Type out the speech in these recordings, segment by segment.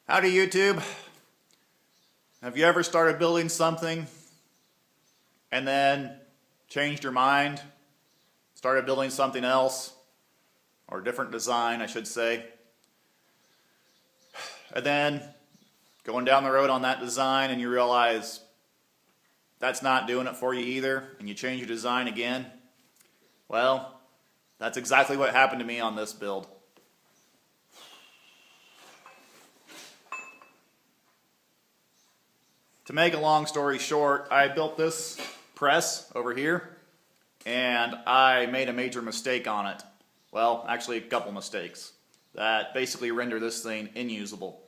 Howdy YouTube. Have you ever started building something and then changed your mind, started building something else, or a different design I should say, and then going down the road on that design and you realize that's not doing it for you either and you change your design again? Well, that's exactly what happened to me on this build. To make a long story short, I built this press over here and I made a major mistake on it. Well, actually a couple mistakes that basically render this thing inusable.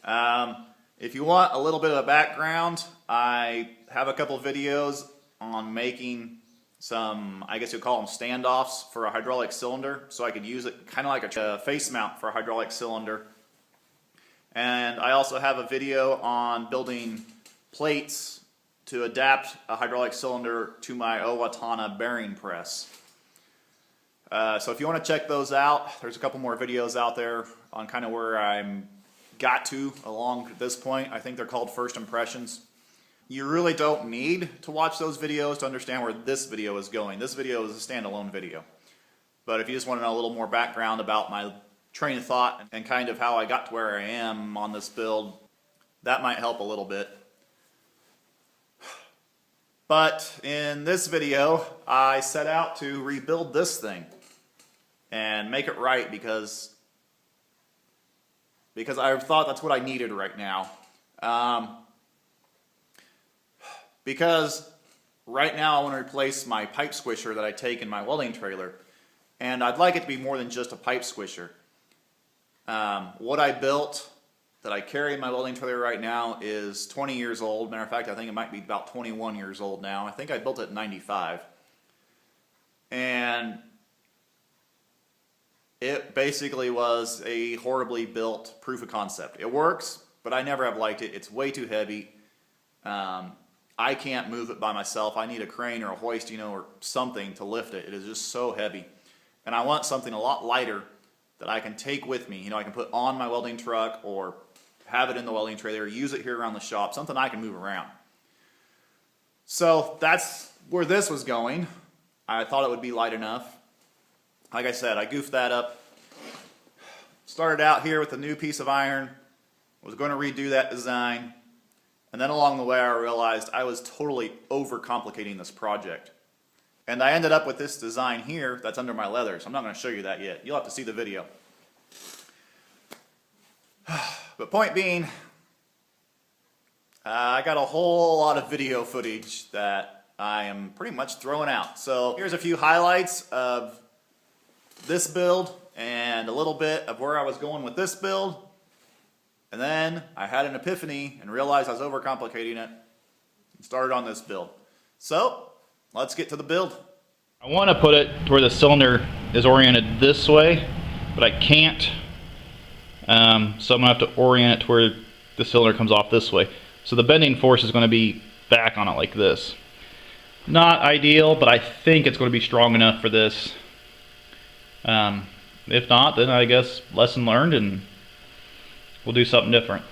If you want a little bit of a background, I have a couple videos on making some, I guess you'll call them standoffs for a hydraulic cylinder, so I could use it kind of like a face mount for a hydraulic cylinder. And I also have a video on building plates to adapt a hydraulic cylinder to my Owatonna bearing press. So if you want to check those out, there's a couple more videos out there on kind of where I'm got to along at this point. I think they're called first impressions. You really don't need to watch those videos to understand where this video is going. This video is a standalone video. But if you just want to know a little more background about my train of thought and kind of how I got to where I am on this build, that might help a little bit. But in this video, I set out to rebuild this thing and make it right because I thought that's what I needed right now. Because right now I want to replace my pipe squisher that I take in my welding trailer, and I'd like it to be more than just a pipe squisher. What I built that I carry in my welding trailer right now is 20 years old. Matter of fact, I think it might be about 21 years old now. I think I built it in '95. And it basically was a horribly built proof of concept. It works, but I never have liked it. It's way too heavy. I can't move it by myself. I need a crane or a hoist, or something to lift it. It is just so heavy. And I want something a lot lighter that I can take with me. I can put on my welding truck or have it in the welding trailer, use it here around the shop, something I can move around. So that's where this was going. I thought it would be light enough. Like I said, I goofed that up. Started out here with a new piece of iron, was going to redo that design, and then along the way I realized I was totally overcomplicating this project. And I ended up with this design here that's under my leathers. I'm not going to show you that yet. You'll have to see the video. But point being, I got a whole lot of video footage that I am pretty much throwing out. So here's a few highlights of this build and a little bit of where I was going with this build. And then I had an epiphany and realized I was overcomplicating it and started on this build. So let's get to the build. I want to put it to where the cylinder is oriented this way, but I can't. So I'm going to have to orient it to where the cylinder comes off this way. So the bending force is going to be back on it like this. Not ideal, but I think it's going to be strong enough for this. If not, then I guess lesson learned and we'll do something different.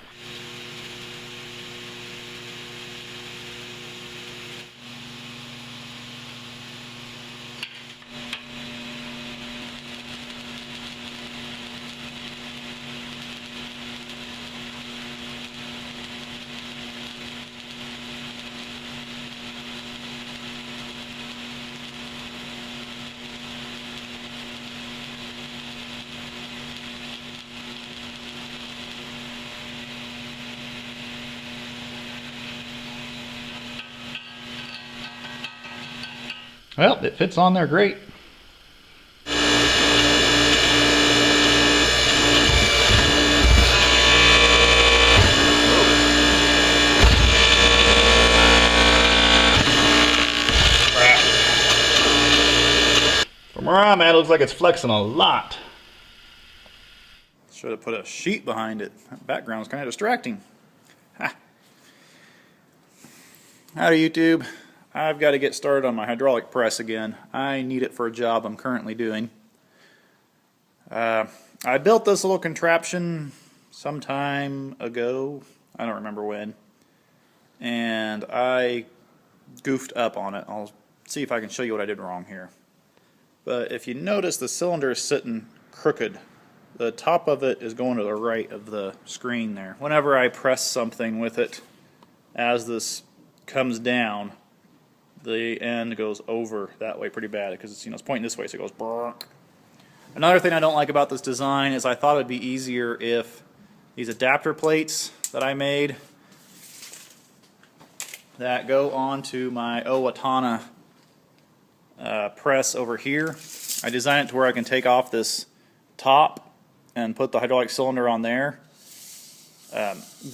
Well, it fits on there great. From where I'm at, it looks like it's flexing a lot. Should have put a sheet behind it. That background is kind of distracting. Ha. Howdy YouTube. I've got to get started on my hydraulic press again. I need it for a job I'm currently doing. I built this little contraption some time ago. I don't remember when. And I goofed up on it. I'll see if I can show you what I did wrong here. But if you notice, the cylinder is sitting crooked. The top of it is going to the right of the screen there. Whenever I press something with it, as this comes down, the end goes over that way pretty bad because it's pointing this way, so it goes brrrk. Another thing I don't like about this design is I thought it would be easier if these adapter plates that I made that go onto my Owatonna press over here. I designed it to where I can take off this top and put the hydraulic cylinder on there.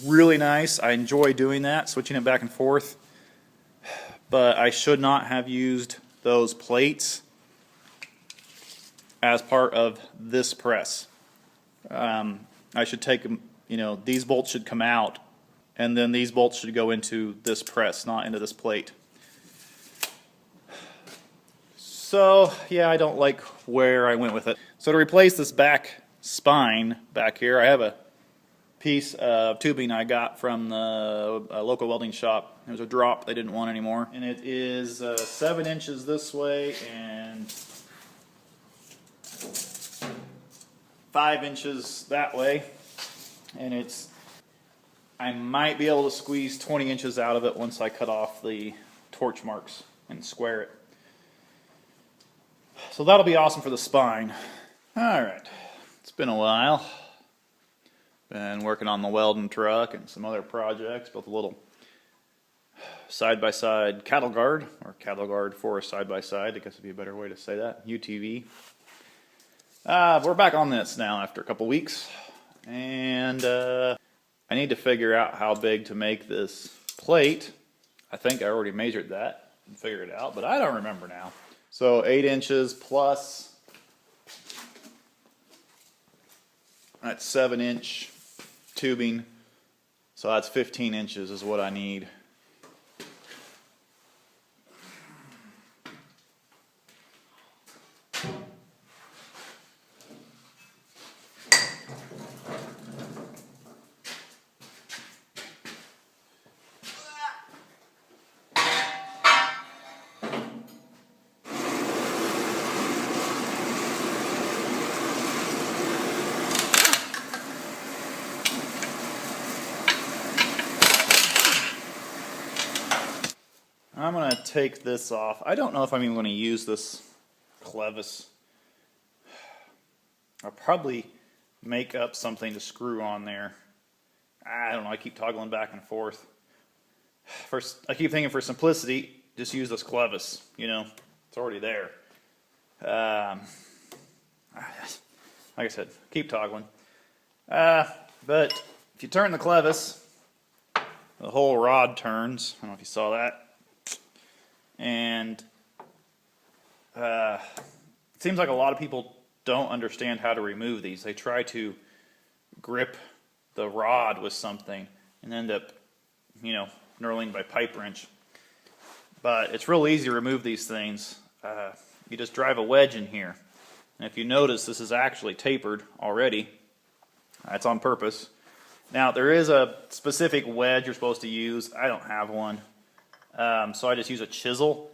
Really nice. I enjoy doing that, switching it back and forth. But I should not have used those plates as part of this press. I should take them, these bolts should come out, and then these bolts should go into this press, not into this plate. So, yeah, I don't like where I went with it. So to replace this back spine back here, I have a piece of tubing I got from the local welding shop. It was a drop they didn't want anymore. And it is 7 inches this way and 5 inches that way. And I might be able to squeeze 20 inches out of it once I cut off the torch marks and square it. So that'll be awesome for the spine. Alright, it's been a while. Been working on the welding truck and some other projects. Built a little side-by-side cattle guard, or cattle guard for a side-by-side, I guess would be a better way to say that, UTV. We're back on this now after a couple weeks. And I need to figure out how big to make this plate. I think I already measured that and figured it out, but I don't remember now. So 8 inches plus, that's 7-inch tubing, so that's 15 inches is what I need. I'm going to take this off. I don't know if I'm even going to use this clevis. I'll probably make up something to screw on there. I don't know, I keep toggling back and forth. I keep thinking for simplicity, just use this clevis. It's already there. Like I said, keep toggling. But if you turn the clevis, the whole rod turns. I don't know if you saw that. And it seems like a lot of people don't understand how to remove these. They try to grip the rod with something and end up, knurling by pipe wrench. But it's real easy to remove these things. You just drive a wedge in here. And if you notice, this is actually tapered already. That's on purpose. Now, there is a specific wedge you're supposed to use. I don't have one. So I just use a chisel.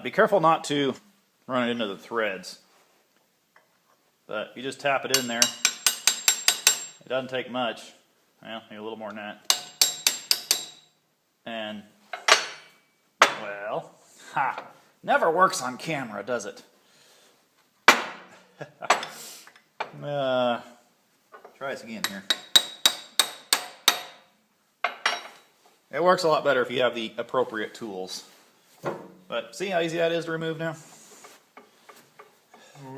Be careful not to run it into the threads. But you just tap it in there. It doesn't take much. Well, maybe a little more than that. And, well, never works on camera, does it? Try this again here. It works a lot better if you have the appropriate tools. But see how easy that is to remove now? Now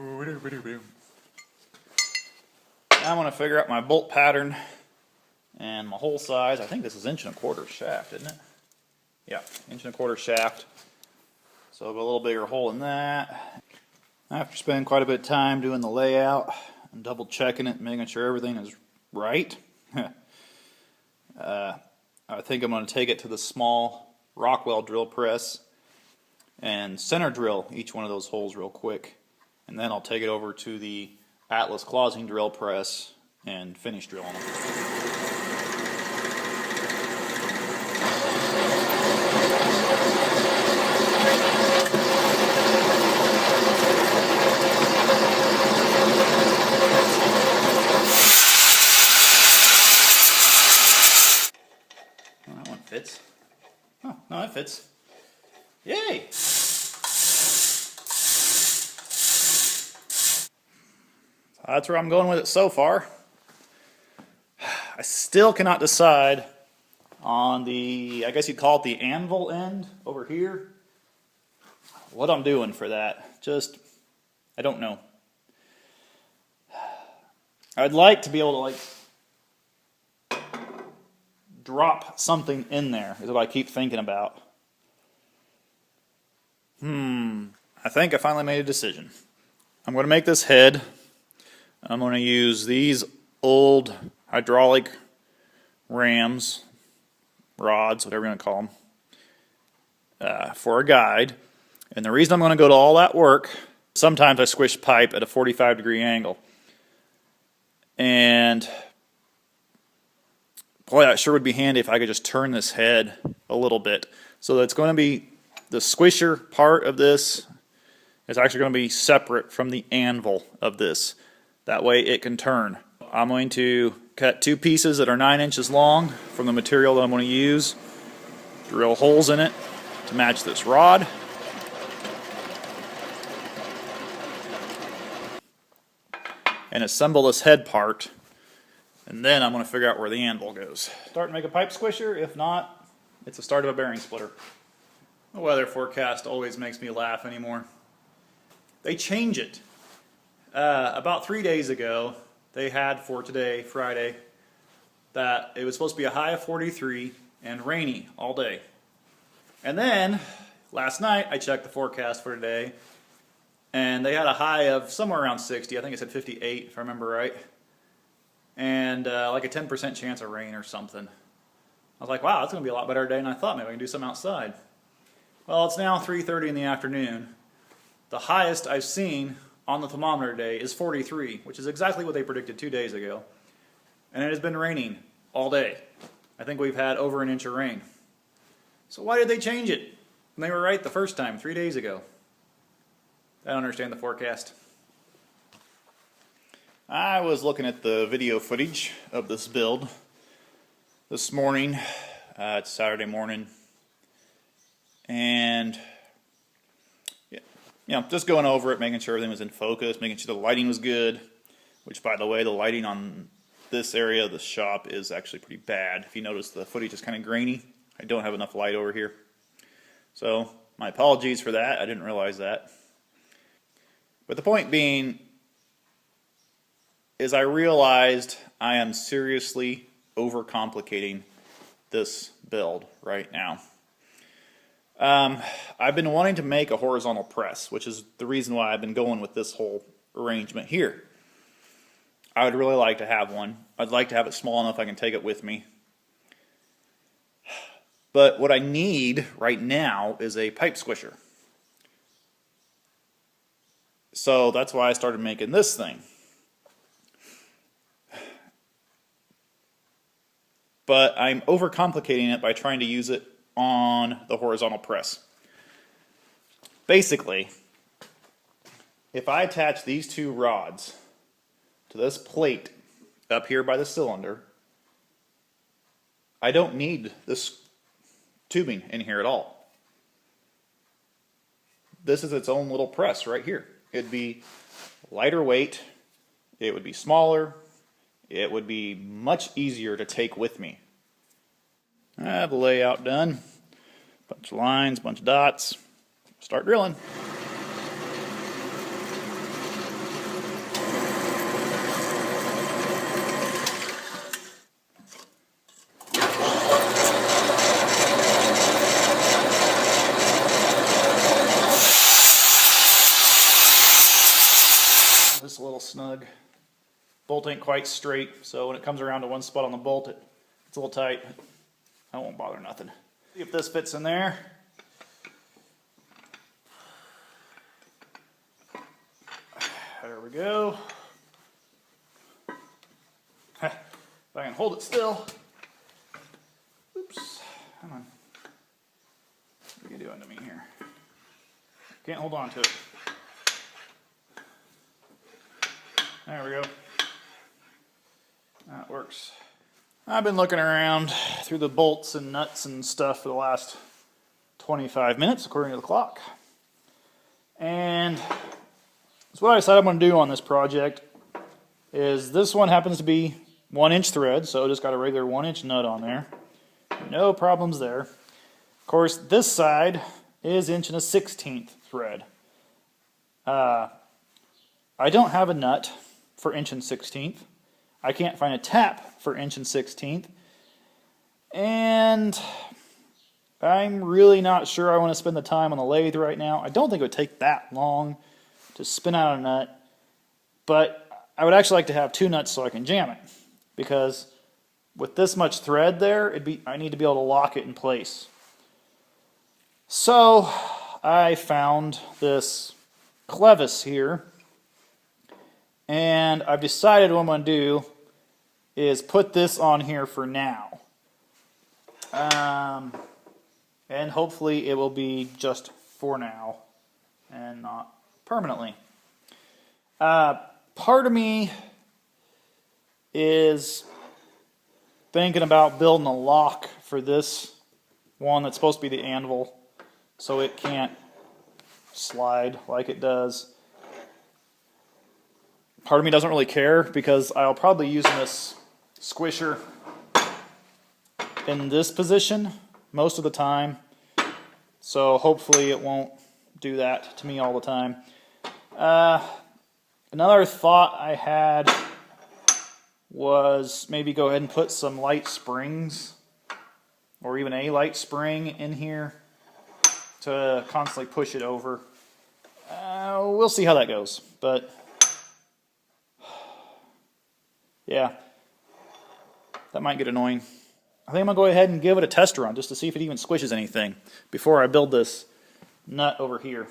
I'm going to figure out my bolt pattern and my hole size. I think this is 1 1/4 shaft, isn't it? Yeah, 1 1/4 shaft. So I'll go a little bigger hole in that. After spending quite a bit of time doing the layout and double checking it and making sure everything is right, I think I'm going to take it to the small Rockwell drill press and center drill each one of those holes real quick. And then I'll take it over to the Atlas closing drill press and finish drilling them. Well, that one fits. Oh, no, that fits. Yay! That's where I'm going with it so far. I still cannot decide on the, I guess you'd call it the anvil end over here, what I'm doing for that. Just, I don't know. I'd like to be able to like drop something in there, is what I keep thinking about. I think I finally made a decision. I'm going to make this head. I'm going to use these old hydraulic rams, rods, whatever you want to call them, for a guide. And the reason I'm going to go to all that work, sometimes I squish pipe at a 45-degree angle. And boy, that sure would be handy if I could just turn this head a little bit. So it's going to be, the squisher part of this is actually going to be separate from the anvil of this. That way it can turn. I'm going to cut 2 pieces that are 9 inches long from the material that I'm going to use, drill holes in it to match this rod. And assemble this head part, and then I'm going to figure out where the anvil goes. Start to make a pipe squisher. If not, it's the start of a bearing splitter. The weather forecast always makes me laugh anymore. They change it. About 3 days ago, they had for today, Friday, that it was supposed to be a high of 43 and rainy all day. And then, last night, I checked the forecast for today, and they had a high of somewhere around 60. I think it said 58, if I remember right. And like a 10% chance of rain or something. I was like, wow, that's going to be a lot better day than I thought. Maybe I can do something outside. Well, it's now 3:30 in the afternoon. The highest I've seen on the thermometer today is 43, which is exactly what they predicted 2 days ago. And it has been raining all day. I think we've had over an inch of rain. So why did they change it? When they were right the first time, 3 days ago. I don't understand the forecast. I was looking at the video footage of this build this morning. It's Saturday morning. And just going over it, making sure everything was in focus, making sure the lighting was good, which, by the way, the lighting on this area of the shop is actually pretty bad. If you notice, the footage is kind of grainy. I don't have enough light over here. So, my apologies for that. I didn't realize that. But the point being is I realized I am seriously overcomplicating this build right now. I've been wanting to make a horizontal press, which is the reason why I've been going with this whole arrangement here. I would really like to have one. I'd like to have it small enough I can take it with me. But what I need right now is a pipe squisher. So that's why I started making this thing. But I'm overcomplicating it by trying to use it on the horizontal press. Basically, if I attach these 2 rods to this plate up here by the cylinder, I don't need this tubing in here at all. This is its own little press right here. It'd be lighter weight, it would be smaller, it would be much easier to take with me. I have the layout done. Bunch of lines, bunch of dots. Start drilling. This is a little snug. Bolt ain't quite straight, so when it comes around to one spot on the bolt, it's a little tight. That won't bother nothing. See if this fits in there. There we go. If I can hold it still. Oops. Come on. What are you doing to me here? Can't hold on to it. There we go. That works. I've been looking around through the bolts and nuts and stuff for the last 25 minutes, according to the clock. And so what I decided I'm going to do on this project is this one happens to be 1-inch thread, so I just got a regular 1-inch nut on there. No problems there. Of course, this side is 1 1/16 thread. I don't have a nut for 1 1/16. I can't find a tap for 1 1/16. And I'm really not sure I want to spend the time on the lathe right now. I don't think it would take that long to spin out a nut, but I would actually like to have 2 nuts so I can jam it, because with this much thread there, I need to be able to lock it in place. So I found this clevis here, and I've decided what I'm going to do is put this on here for now. And hopefully it will be just for now and not permanently. Part of me is thinking about building a lock for this one that's supposed to be the anvil so it can't slide like it does. Part of me doesn't really care because I'll probably use this squisher in this position most of the time, so hopefully it won't do that to me all the time. Another thought I had was maybe go ahead and put some light springs or even a light spring in here to constantly push it over. We'll see how that goes, but yeah, that might get annoying. I think I'm going to go ahead and give it a test run just to see if it even squishes anything before I build this nut over here.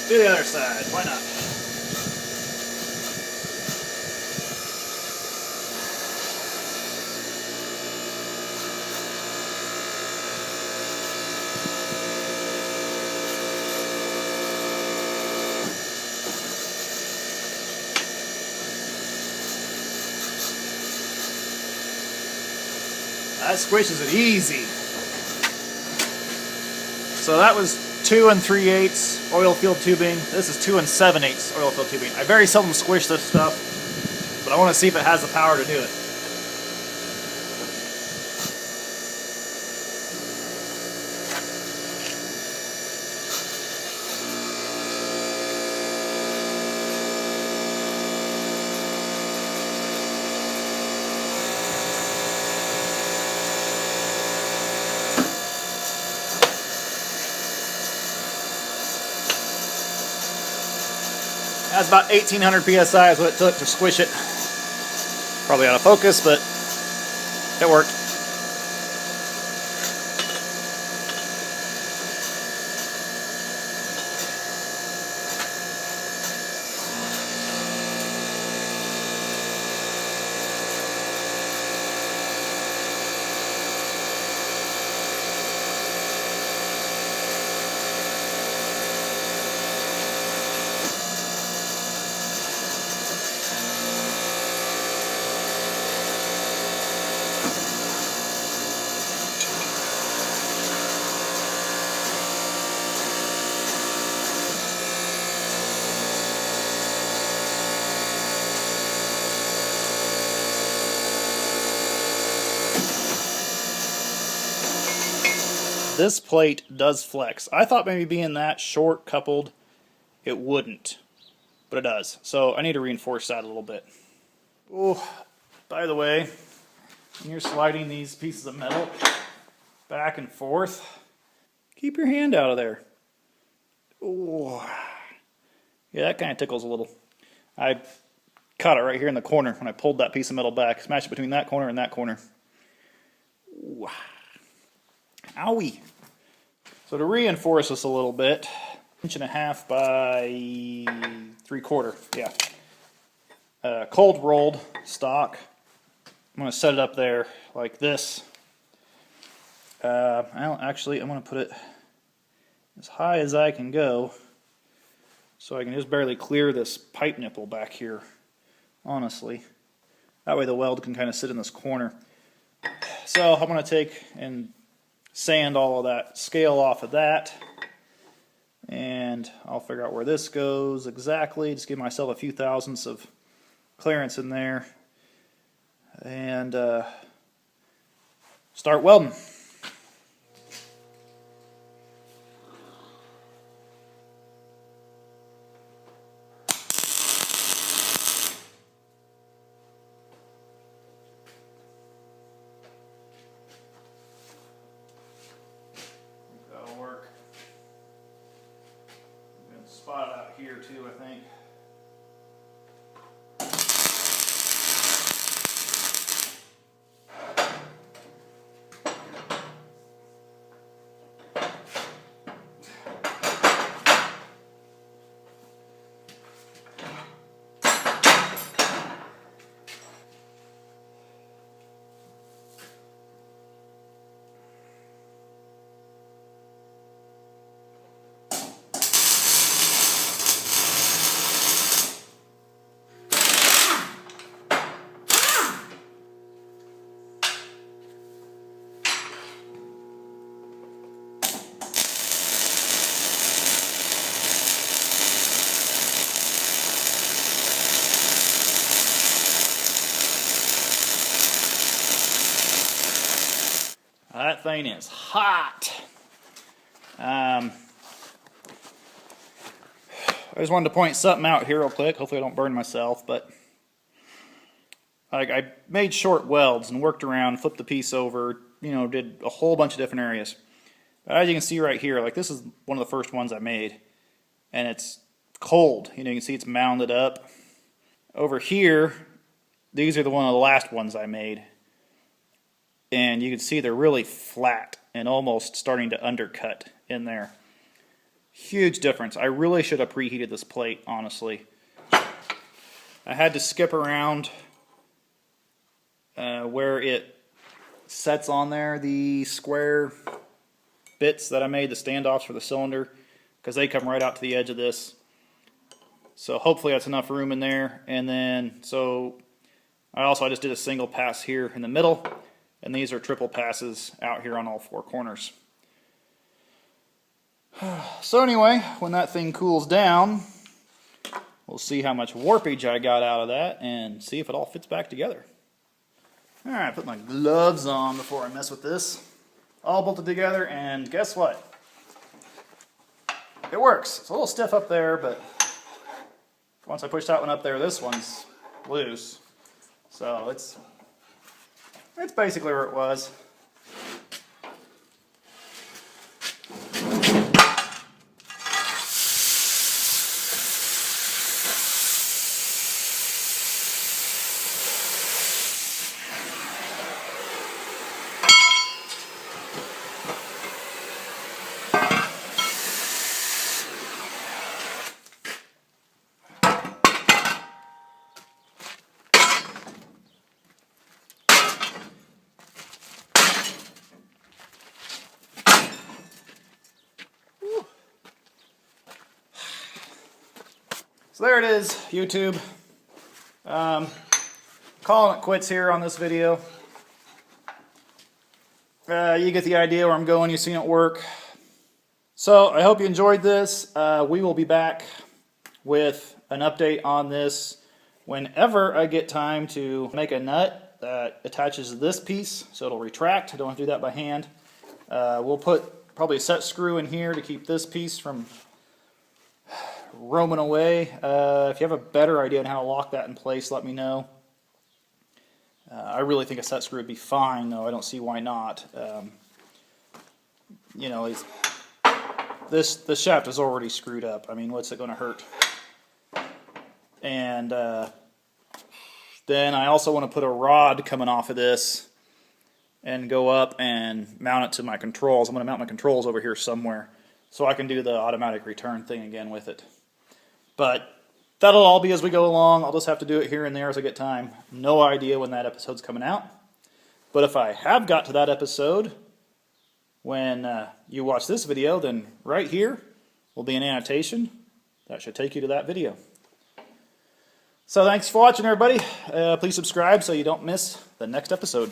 Do the other side, why not? That squishes it easy. So that was 2 3/8 oil filled tubing. This is 2 7/8 oil filled tubing. I very seldom squish this stuff, but I want to see if it has the power to do it. That's about 1800 psi is what it took to squish it. Probably out of focus, but it worked. This plate does flex. I thought maybe being that short coupled, it wouldn't, but it does. So I need to reinforce that a little bit. Oh, by the way, when you're sliding these pieces of metal back and forth, keep your hand out of there. Oh, Yeah, that kind of tickles a little. I caught it right here in the corner when I pulled that piece of metal back. Smashed it between that corner and that corner. Ooh. Owie. So to reinforce this a little bit, 1.5 by 3/4. Yeah. Cold rolled stock. I'm going to set it up there like this. Actually, I'm going to put it as high as I can go so I can just barely clear this pipe nipple back here, honestly. That way the weld can kind of sit in this corner. So I'm going to take and sand all of that scale off of that, and I'll figure out where this goes exactly. Just give myself a few thousandths of clearance in there, and start welding. That'll work. I'm going to spot it out here too, I think. That thing is hot. I just wanted to point something out here real quick. Hopefully I don't burn myself, but I made short welds and worked around, flipped the piece over, did a whole bunch of different areas. But as you can see right here, like this is one of the first ones I made, and it's cold. You can see it's mounded up. Over here, these are one of the last ones I made. And you can see they're really flat and almost starting to undercut in there. Huge difference. I really should have preheated this plate, honestly. I had to skip around where it sets on there, the square bits that I made, the standoffs for the cylinder, because they come right out to the edge of this. So hopefully that's enough room in there. And then, I just did a single pass here in the middle. And these are triple passes out here on all four corners. So anyway, when that thing cools down, we'll see how much warpage I got out of that and see if it all fits back together. Alright, put my gloves on before I mess with this. All bolted together, and guess what? It works. It's a little stiff up there, but once I push that one up there, this one's loose. So it's basically where it was. So there it is, YouTube. Calling it quits here on this video. You get the idea where I'm going. You've seen it work. So I hope you enjoyed this. We will be back with an update on this whenever I get time to make a nut that attaches to this piece, so it'll retract. I don't have to do that by hand. We'll put probably a set screw in here to keep this piece from roaming away. If you have a better idea on how to lock that in place, let me know. I really think a set screw would be fine, though. I don't see why not. This shaft is already screwed up. I mean, what's it going to hurt? And then I also want to put a rod coming off of this and go up and mount it to my controls. I'm going to mount my controls over here somewhere so I can do the automatic return thing again with it. But that'll all be as we go along. I'll just have to do it here and there as I get time. No idea when that episode's coming out. But if I have got to that episode when you watch this video, then right here will be an annotation that should take you to that video. So thanks for watching, everybody. Please subscribe so you don't miss the next episode.